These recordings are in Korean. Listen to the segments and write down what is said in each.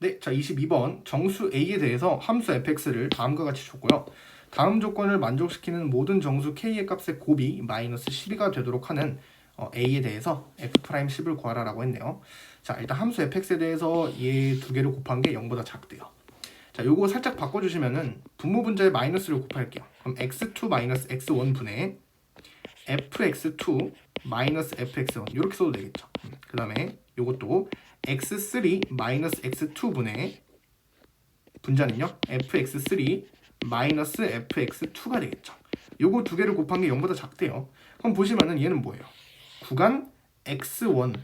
네, 자 22번 정수 A에 대해서 함수 fx를 다음과 같이 줬고요. 다음 조건을 만족시키는 모든 정수 k의 값의 곱이 마이너스 12가 되도록 하는 A에 대해서 f'10을 구하라라고 했네요. 자 일단 함수 fx에 대해서 얘 두 개를 곱한 게 0보다 작대요. 자 요거 살짝 바꿔주시면은 분모 분자에 마이너스를 곱할게요. 그럼 x2 마이너스 x1 분의 fx2 마이너스 fx1 이렇게 써도 되겠죠. 그 다음에 요것도 x3 마이너스 x2분의 분자는요 fx3 마이너스 fx2가 되겠죠. 요거 두 개를 곱한 게 0보다 작대요. 그럼 보시면은 얘는 뭐예요? 구간 x1,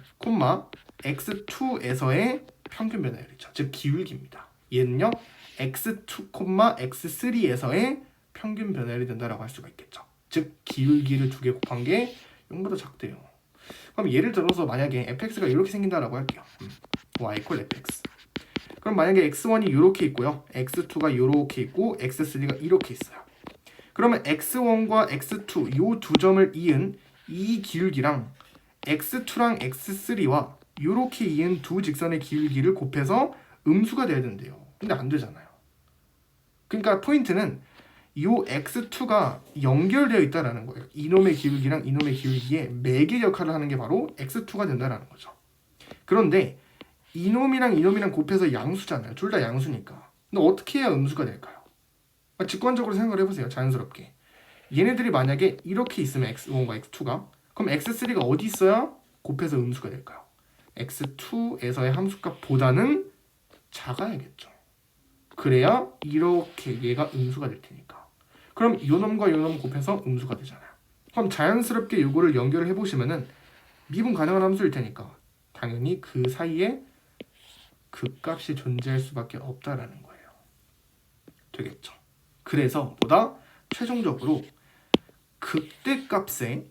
x2에서의 평균 변화율이죠. 즉 기울기입니다. 얘는요 x2, x3에서의 평균 변화율이 된다라고 할 수가 있겠죠. 즉 기울기를 두 개 곱한 게 0보다 작대요. 그럼 예를 들어서 만약에 fx가 이렇게 생긴다라고 할게요. y equal fx. 그럼 만약에 x1이 이렇게 있고요. x2가 이렇게 있고 x3가 이렇게 있어요. 그러면 x1과 x2 이 두 점을 이은 이 기울기랑 x2랑 x3와 이렇게 이은 두 직선의 기울기를 곱해서 음수가 돼야 된대요. 근데 안 되잖아요. 그러니까 포인트는 이 x2가 연결되어 있다는 거예요. 이놈의 기울기랑 이놈의 기울기에 매개 역할을 하는 게 바로 x2가 된다는 거죠. 그런데 이놈이랑 곱해서 양수잖아요. 둘 다 양수니까. 근데 어떻게 해야 음수가 될까요? 직관적으로 생각을 해보세요. 자연스럽게. 얘네들이 만약에 이렇게 있으면 x1과 x2가 그럼 x3가 어디 있어야 곱해서 음수가 될까요? x2에서의 함수값보다는 작아야겠죠. 그래야 이렇게 얘가 음수가 될 테니까. 그럼 요놈과 요놈 곱해서 음수가 되잖아요. 그럼 자연스럽게 이거를 연결을 해보시면은 미분 가능한 함수일 테니까 당연히 그 사이에 극값이 존재할 수밖에 없다라는 거예요. 되겠죠. 그래서 보다 최종적으로 극대값에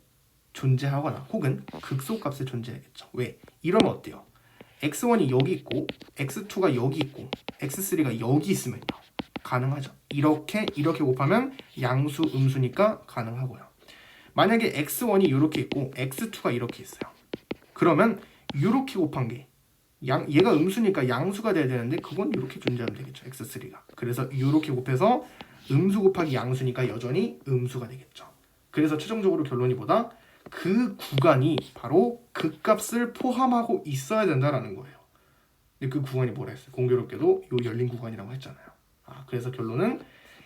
존재하거나 혹은 극소값에 존재하겠죠. 왜? 이러면 어때요? x1이 여기 있고 x2가 여기 있고 x3가 여기 있으면요. 가능하죠. 이렇게 곱하면 양수 음수니까 가능하고요. 만약에 x1이 이렇게 있고 x2가 이렇게 있어요. 그러면 이렇게 곱한 게 얘가 음수니까 양수가 돼야 되는데 그건 이렇게 존재하면 되겠죠. x3가. 그래서 이렇게 곱해서 음수 곱하기 양수니까 여전히 음수가 되겠죠. 그래서 최종적으로 결론이 보다 그 구간이 바로 극값을 포함하고 있어야 된다라는 거예요. 근데 그 구간이 뭐라 했어요? 공교롭게도 이 열린 구간이라고 했잖아요. 그래서 결론은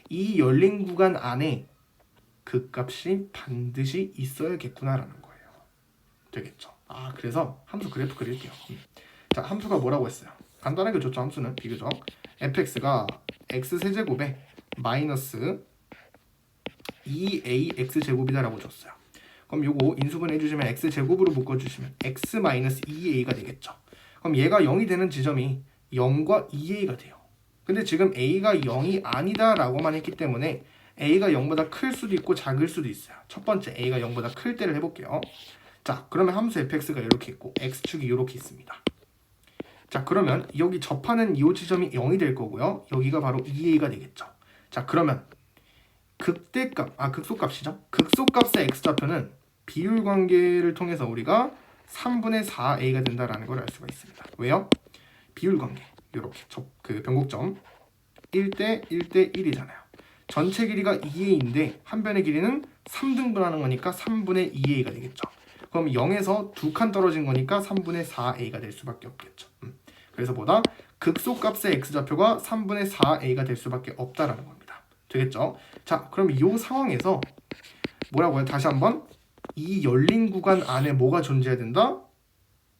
이 열린 구간 안에 극값이 반드시 있어야겠구나라는 거예요. 되겠죠. 그래서 함수 그래프 그릴게요. 자, 함수가 뭐라고 했어요? 간단하게 줬죠. 함수는 비교적 fx가 x세제곱에 마이너스 2ax제곱이다라고 줬어요. 그럼 요거 인수분해 해주시면 x제곱으로 묶어주시면 x 마이너스 2a가 되겠죠. 그럼 얘가 0이 되는 지점이 0과 2a가 돼요. 근데 지금 a가 0이 아니다라고만 했기 때문에 a가 0보다 클 수도 있고 작을 수도 있어요. 첫 번째 a가 0보다 클 때를 해볼게요. 자, 그러면 함수 fx가 이렇게 있고 x축이 이렇게 있습니다. 자, 그러면 여기 접하는 이 지점이 0이 될 거고요. 여기가 바로 2a가 되겠죠. 자, 그러면 극소값이죠. 극소값의 x좌표는 비율 관계를 통해서 우리가 3분의 4a가 된다라는 걸 알 수가 있습니다. 왜요? 비율 관계. 이렇게 변곡점 1대 1대 1이잖아요. 전체 길이가 2a인데 한 변의 길이는 3등분하는 거니까 3분의 2a가 되겠죠. 그럼 0에서 2칸 떨어진 거니까 3분의 4a가 될 수밖에 없겠죠. 그래서 보다 극소값의 x좌표가 3분의 4a가 될 수밖에 없다라는 겁니다. 되겠죠? 자, 그럼 이 상황에서 뭐라고요? 다시 한번 이 열린 구간 안에 뭐가 존재해야 된다?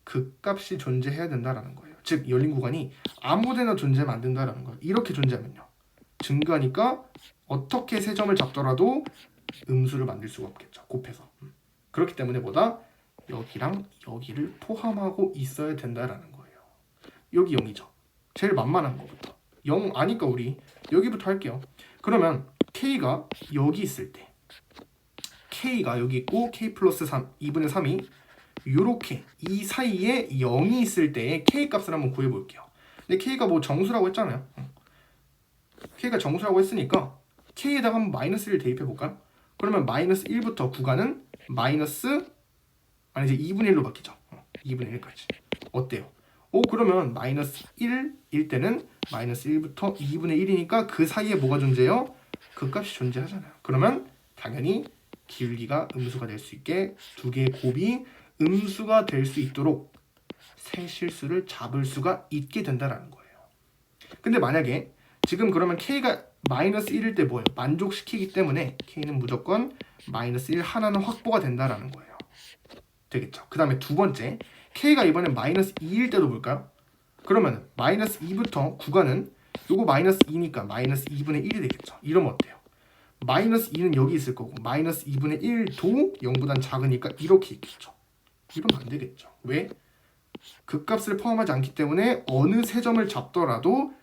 극값이 존재해야 된다라는 거예요. 즉 열린 구간이 아무데나 존재하면 안 된다라는 거예요. 이렇게 존재하면요. 증가니까 어떻게 세 점을 잡더라도 음수를 만들 수가 없겠죠. 곱해서. 그렇기 때문에 보다 여기랑 여기를 포함하고 있어야 된다라는 거예요. 여기 0이죠. 제일 만만한 거부터. 0 아니까 우리 여기부터 할게요. 그러면 K가 여기 있을 때 K가 여기 있고 K 플러스 3, 2분의 3이 요렇게 이 사이에 0이 있을 때의 K 값을 한번 구해볼게요. 근데 K가 뭐 정수라고 했잖아요. K가 정수라고 했으니까 K에다가 한번 마이너스를 대입해볼까요? 그러면 마이너스 1부터 구간은 마이너스 이제 2분의 1로 바뀌죠. 2분의 1까지. 어때요? 그러면 마이너스 1일 때는 마이너스 1부터 2분의 1이니까 그 사이에 뭐가 존재해요? 그 값이 존재하잖아요. 그러면 당연히 기울기가 음수가 될 수 있게 두 개의 곱이 음수가 될 수 있도록 세 실수를 잡을 수가 있게 된다라는 거예요. 근데 만약에 지금 그러면 k가 마이너스 1일 때 뭐예요? 만족시키기 때문에 k는 무조건 마이너스 1 하나는 확보가 된다라는 거예요. 되겠죠? 그 다음에 두 번째, k가 이번엔 마이너스 2일 때도 볼까요? 그러면 마이너스 2부터 구간은 요거 마이너스 2니까 마이너스 2분의 1이 되겠죠. 이러면 어때요? 마이너스 2는 여기 있을 거고 마이너스 2분의 1도 0보단 작으니까 이렇게 있겠죠. 이러면 안 되겠죠. 왜? 극값을 포함하지 않기 때문에 어느 세 점을 잡더라도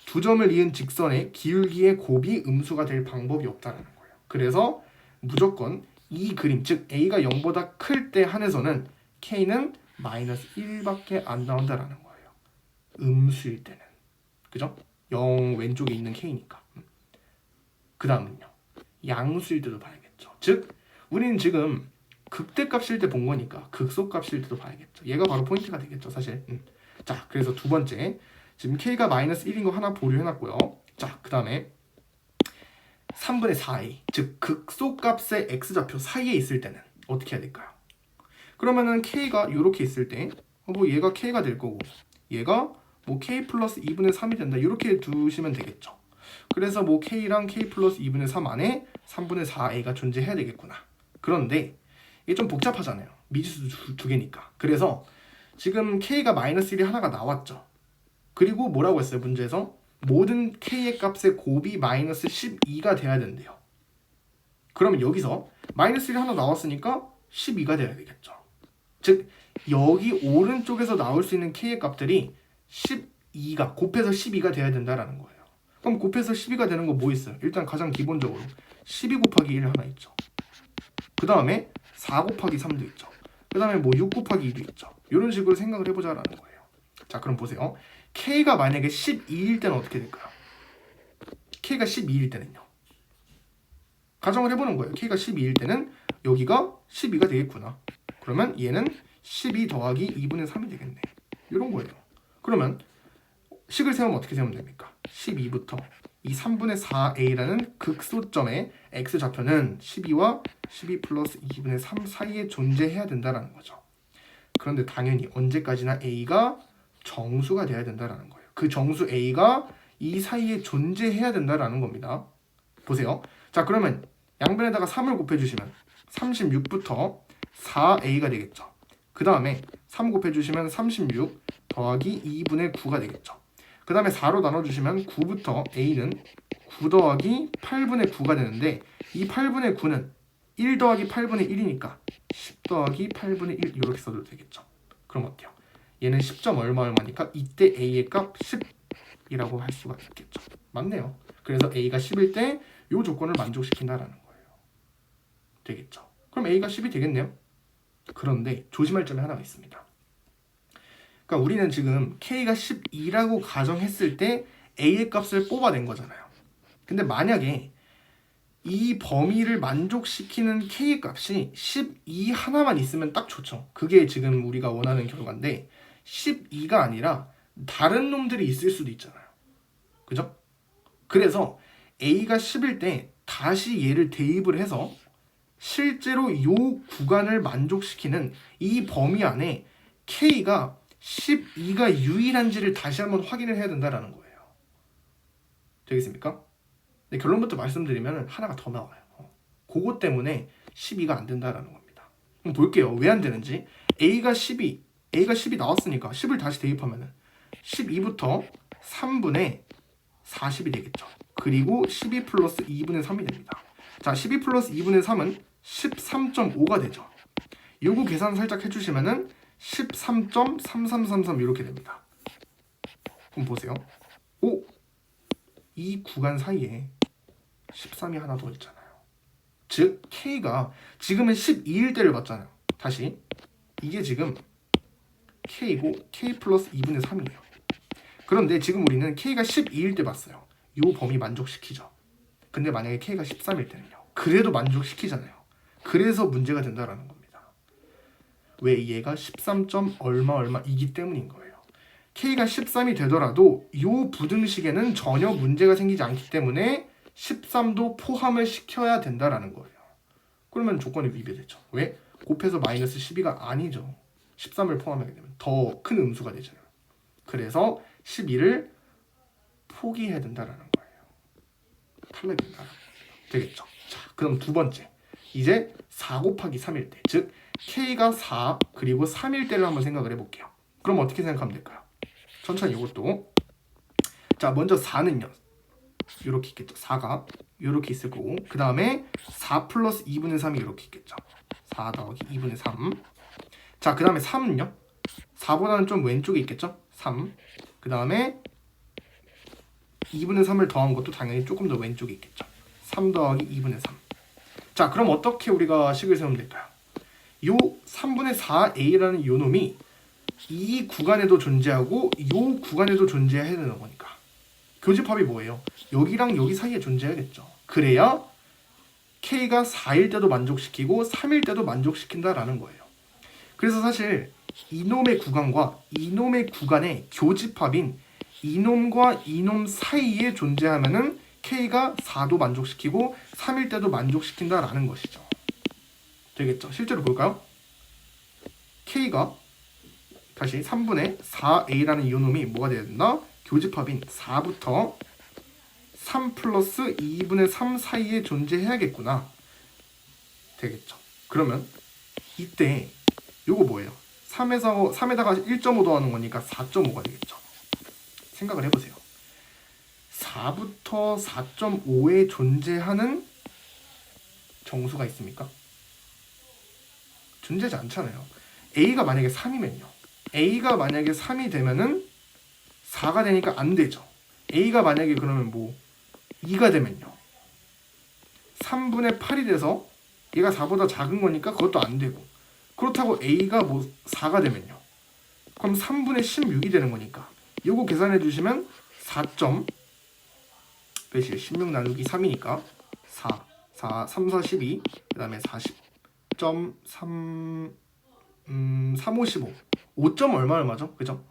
두 점을 이은 직선의 기울기의 곱이 음수가 될 방법이 없다는 거예요. 그래서 무조건 이 그림, 즉 a가 0보다 클 때 한해서는 k는 마이너스 1밖에 안 나온다라는 거예요. 음수일 때는. 그죠? 0 왼쪽에 있는 k니까. 그 다음은요. 양수일 때도 봐야겠죠. 즉 우리는 지금 극대값일 때 본 거니까 극소값일 때도 봐야겠죠. 얘가 바로 포인트가 되겠죠. 사실. 자, 그래서 두 번째. 지금 k가 마이너스 1인 거 하나 보류해놨고요. 자, 그 다음에 3분의 4a, 즉 극소값의 x좌표 사이에 있을 때는 어떻게 해야 될까요? 그러면은 k가 이렇게 있을 때 얘가 k가 될 거고 얘가 k 플러스 2분의 3이 된다. 이렇게 두시면 되겠죠. 그래서 k랑 k 플러스 2분의 3 안에 3분의 4a가 존재해야 되겠구나. 그런데 이게 좀 복잡하잖아요. 미지수 두 개니까. 그래서 지금 k가 마이너스 1이 하나가 나왔죠. 그리고 뭐라고 했어요? 문제에서 모든 k의 값의 곱이 마이너스 12가 돼야 된대요. 그러면 여기서 마이너스 1이 하나 나왔으니까 12가 돼야 되겠죠. 즉 여기 오른쪽에서 나올 수 있는 k의 값들이 12가 곱해서 12가 돼야 된다라는 거예요. 그럼 곱해서 12가 되는 거 뭐 있어요? 일단 가장 기본적으로 12 곱하기 1 하나 있죠. 그 다음에 4 곱하기 3도 있죠. 그 다음에 6 곱하기 2도 있죠. 이런 식으로 생각을 해보자라는 거예요. 자, 그럼 보세요. k가 만약에 12일 때는 어떻게 될까요? k가 12일 때는요. 가정을 해보는 거예요. k가 12일 때는 여기가 12가 되겠구나. 그러면 얘는 12 더하기 2분의 3이 되겠네. 이런 거예요. 그러면 식을 세우면 어떻게 세우면 됩니까? 12부터 이 3분의 4a라는 극소점의 x좌표는 12와 12 플러스 2분의 3 사이에 존재해야 된다는 거죠. 그런데 당연히 언제까지나 a가 정수가 돼야 된다는 거예요. 그 정수 a가 이 사이에 존재해야 된다는 겁니다. 보세요. 자, 그러면 양변에다가 3을 곱해주시면 36부터 4a가 되겠죠. 그 다음에 3 곱해주시면 36 더하기 2분의 9가 되겠죠. 그 다음에 4로 나눠주시면 9부터 a는 9 더하기 8분의 9가 되는데 이 8분의 9는 1 더하기 8분의 1이니까 10 더하기 8분의 1 이렇게 써도 되겠죠. 그럼 어때요? 얘는 10점 얼마니까 이때 a의 값 10이라고 할 수가 있겠죠. 맞네요. 그래서 a가 10일 때 이 조건을 만족시킨다라는 거예요. 되겠죠. 그럼 a가 10이 되겠네요. 그런데 조심할 점이 하나가 있습니다. 그러니까 우리는 지금 k가 12라고 가정했을 때 a의 값을 뽑아낸 거잖아요. 근데 만약에 이 범위를 만족시키는 k의 값이 12 하나만 있으면 딱 좋죠. 그게 지금 우리가 원하는 결과인데 12가 아니라 다른 놈들이 있을 수도 있잖아요. 그죠? 그래서 a가 10일 때 다시 얘를 대입을 해서 실제로 이 구간을 만족시키는 이 범위 안에 k가 12가 유일한지를 다시 한번 확인을 해야 된다는 거예요. 되겠습니까? 네, 결론부터 말씀드리면 하나가 더 나와요. 그것 때문에 12가 안 된다는 겁니다. 그럼 볼게요. 왜 안 되는지. a가 12 나왔으니까 10을 다시 대입하면 12부터 3분의 40이 되겠죠. 그리고 12 플러스 2분의 3이 됩니다. 자, 12 플러스 2분의 3은 13.5가 되죠. 요거 계산 살짝 해주시면은 13.3333 이렇게 됩니다. 그럼 보세요. 이 구간 사이에 13이 하나 더 있잖아요. 즉 k가 지금은 12일 때를 봤잖아요. 다시 이게 지금 k고 k 플러스 2분의 3이에요. 그런데 지금 우리는 k가 12일 때 봤어요. 이 범위 만족시키죠. 근데 만약에 k가 13일 때는요. 그래도 만족시키잖아요. 그래서 문제가 된다라는 겁니다. 왜? 얘가 13점 얼마이기 때문인 거예요. K가 13이 되더라도 이 부등식에는 전혀 문제가 생기지 않기 때문에 13도 포함을 시켜야 된다라는 거예요. 그러면 조건이 위배되죠. 왜? 곱해서 마이너스 12가 아니죠. 13을 포함하게 되면 더 큰 음수가 되잖아요. 그래서 12를 포기해야 된다라는 거예요. 탈락된다. 되겠죠. 자, 그럼 두 번째. 이제 4 곱하기 3일 때, 즉 K가 4 그리고 3일 때를 한번 생각을 해볼게요. 그럼 어떻게 생각하면 될까요? 천천히 이것도. 자, 먼저 4는요. 이렇게 있겠죠. 4가 이렇게 있을 거고, 그 다음에 4 플러스 2분의 3이 이렇게 있겠죠. 4 더하기 2분의 3. 자, 그 다음에 3은요. 4보다는 좀 왼쪽에 있겠죠. 3. 그 다음에 2분의 3을 더한 것도 당연히 조금 더 왼쪽에 있겠죠. 3 더하기 2분의 3. 자, 그럼 어떻게 우리가 식을 세우면 될까요? 요 3분의 4a라는 요 놈이 이 구간에도 존재하고 요 구간에도 존재해야 되는 거니까 교집합이 뭐예요? 여기랑 여기 사이에 존재해야겠죠. 그래야 K가 4일 때도 만족시키고 3일 때도 만족시킨다라는 거예요. 그래서 사실 이놈의 구간과 이놈의 구간의 교집합인 이놈과 이놈 사이에 존재하면은 K가 4도 만족시키고 3일 때도 만족시킨다라는 것이죠. 되겠죠? 실제로 볼까요? K가 다시 3분의 4a라는 이놈이 뭐가 돼야 된다? 교집합인 4부터 3 플러스 2분의 3 사이에 존재해야겠구나. 되겠죠? 그러면 이때 요거 뭐예요? 3에다가 1.5 더하는 거니까 4.5가 되겠죠. 생각을 해보세요. 4부터 4.5에 존재하는 정수가 있습니까? 존재하지 않잖아요. A가 만약에 3이면요. A가 만약에 3이 되면은 4가 되니까 안 되죠. A가 만약에 그러면 뭐 2가 되면요. 3분의 8이 돼서 얘가 4보다 작은 거니까 그것도 안 되고, 그렇다고 A가 뭐 4가 되면요. 그럼 3분의 16이 되는 거니까 요거 계산해 주시면 4점 몇이에요? 16 나누기 3이니까 4, 3, 4, 12, 그 다음에 40.3 3, 5, 15 5점 얼마죠? 그죠?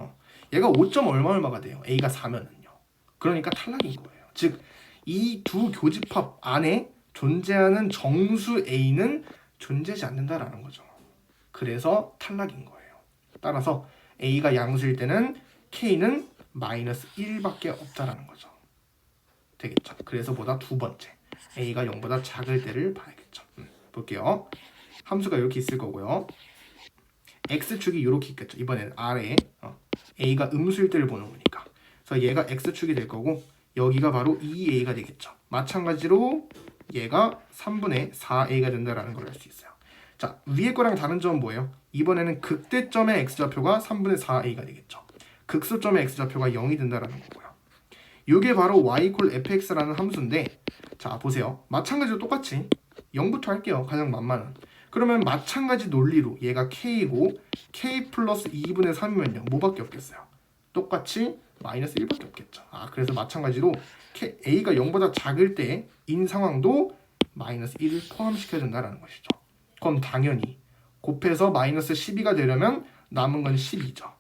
얘가 5점 얼마가 돼요. A가 4면은요. 그러니까 탈락인 거예요. 즉 이 두 교집합 안에 존재하는 정수 A는 존재하지 않는다라는 거죠. 그래서 탈락인 거예요. 따라서 A가 양수일 때는 K는 마이너스 1밖에 없다라는 거죠. 되겠죠. 그래서 보다 두 번째 A가 0보다 작을 때를 봐야겠죠. 볼게요. 함수가 이렇게 있을 거고요. X축이 이렇게 있겠죠. 이번에는 아래에 A가 음수일 때를 보는 거니까. 그래서 얘가 X축이 될 거고 여기가 바로 2A가 되겠죠. 마찬가지로 얘가 3분의 4A가 된다라는 걸 알 수 있어요. 자, 위에 거랑 다른 점은 뭐예요? 이번에는 극대점의 X좌표가 3분의 4A가 되겠죠. 극소점의 X좌표가 0이 된다라는 거고요. 이게 바로 y equal fx라는 함수인데, 자 보세요. 마찬가지로 똑같이 0부터 할게요. 가장 만만한. 그러면 마찬가지 논리로 얘가 k이고 k 플러스 2분의 3이면요. 뭐밖에 없겠어요? 똑같이 마이너스 1밖에 없겠죠. 그래서 마찬가지로 a가 0보다 작을 때인 상황도 마이너스 1을 포함시켜야 된다는 것이죠. 그럼 당연히 곱해서 마이너스 12가 되려면 남은 건 12죠.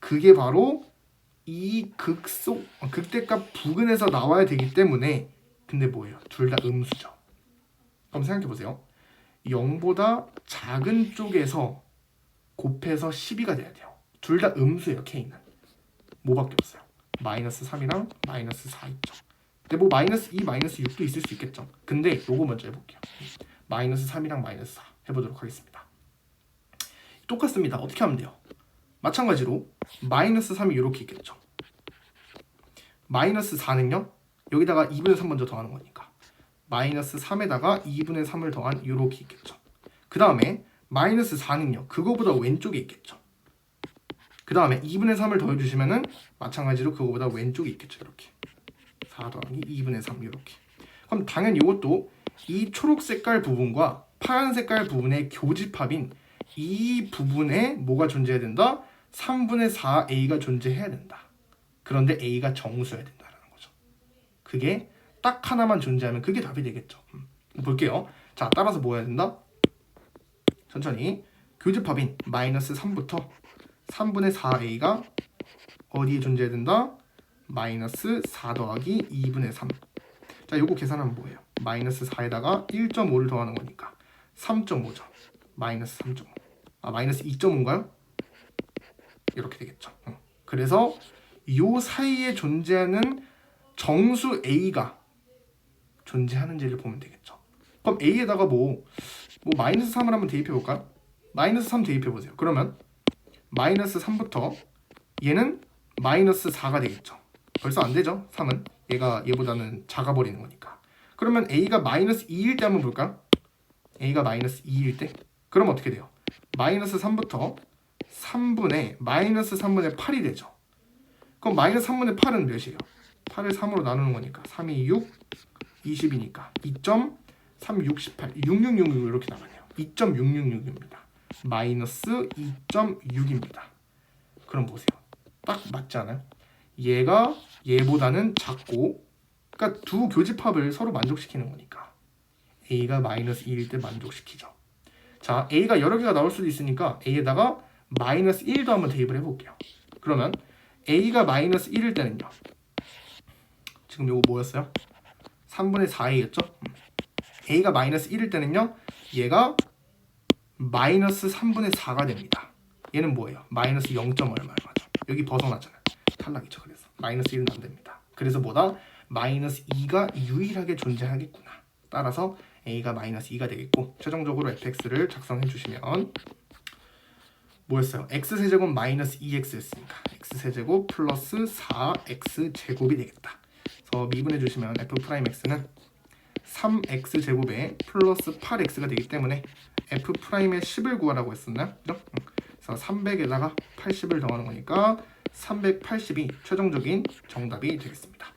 그게 바로 이 극대값 부근에서 나와야 되기 때문에, 근데 뭐예요? 둘 다 음수죠. 그럼 생각해보세요. 0보다 작은 쪽에서 곱해서 12가 돼야 돼요. 둘 다 음수예요. K는 뭐밖에 없어요? 마이너스 3이랑 마이너스 4 있죠. 근데 뭐 마이너스 2, 마이너스 6도 있을 수 있겠죠. 근데 요거 먼저 해볼게요. 마이너스 3이랑 마이너스 4 해보도록 하겠습니다. 똑같습니다. 어떻게 하면 돼요? 마찬가지로 마이너스 3이 이렇게 있겠죠. 마이너스 4는요. 여기다가 2분의 3 먼저 더하는 거니까 마이너스 3에다가 2분의 3을 더한 이렇게 있겠죠. 그 다음에 마이너스 4는요. 그거보다 왼쪽에 있겠죠. 그 다음에 2분의 3을 더해주시면은 마찬가지로 그거보다 왼쪽에 있겠죠. 이렇게 4 더하기 2분의 3 이렇게. 그럼 당연히 이것도 이 초록 색깔 부분과 파란 색깔 부분의 교집합인 이 부분에 뭐가 존재해야 된다? 3분의 4a가 존재해야 된다. 그런데 a가 정수여야 된다는 거죠. 그게 딱 하나만 존재하면 그게 답이 되겠죠. 볼게요. 자, 따라서 뭐 해야 된다? 천천히. 교집합인 마이너스 3부터 3분의 4a가 어디에 존재해야 된다? 마이너스 4 더하기 2분의 3. 자, 요거 계산하면 뭐예요? 마이너스 4에다가 1.5를 더하는 거니까 3.5죠. 마이너스 3.5. 아, 마이너스 2.5인가요? 이렇게 되겠죠. 그래서 요 사이에 존재하는 정수 a가 존재하는지를 보면 되겠죠. 그럼 a에다가 뭐 마이너스 3을 한번 대입해 볼까요? 마이너스 3 대입해 보세요. 그러면 마이너스 3부터 얘는 마이너스 4가 되겠죠. 벌써 안 되죠. 3은 얘가 얘보다는 작아 버리는 거니까. 그러면 a가 마이너스 2일 때 한번 볼까요? a가 마이너스 2일 때 그럼 어떻게 돼요? 마이너스 3부터 3분의 마이너스 3분의 8이 되죠. 그럼 마이너스 3분의 8은 몇이에요? 8을 3으로 나누는 거니까 3이 6, 20이니까 2.368, 6666 이렇게 나가네요. 2.666입니다. 마이너스 2.6입니다. 그럼 보세요. 딱 맞지 않아요? 얘가 얘보다는 작고, 그러니까 두 교집합을 서로 만족시키는 거니까 a가 마이너스 2일 때 만족시키죠. 자, a가 여러 개가 나올 수도 있으니까 a에다가 마이너스 1도 한번 대입을 해볼게요. 그러면 a가 마이너스 1일 때는요. 지금 요거 뭐였어요? 3분의 4a였죠? a가 마이너스 1일 때는요. 얘가 마이너스 3분의 4가 됩니다. 얘는 뭐예요? 마이너스 0. 얼마죠? 여기 벗어나잖아요. 탈락이죠. 그래서 마이너스 1은 안 됩니다. 그래서 뭐다? 마이너스 2가 유일하게 존재하겠구나. 따라서 a가 마이너스 2가 되겠고, 최종적으로 fx를 작성해 주시면 뭐였어요? x세제곱 마이너스 2x였으니까 x세제곱 플러스 4x제곱이 되겠다. 그래서 미분해 주시면 f'x는 3x제곱에 플러스 8x가 되기 때문에 f'의 10을 구하라고 했었나요? 그래서 300에다가 80을 더하는 거니까 380이 최종적인 정답이 되겠습니다.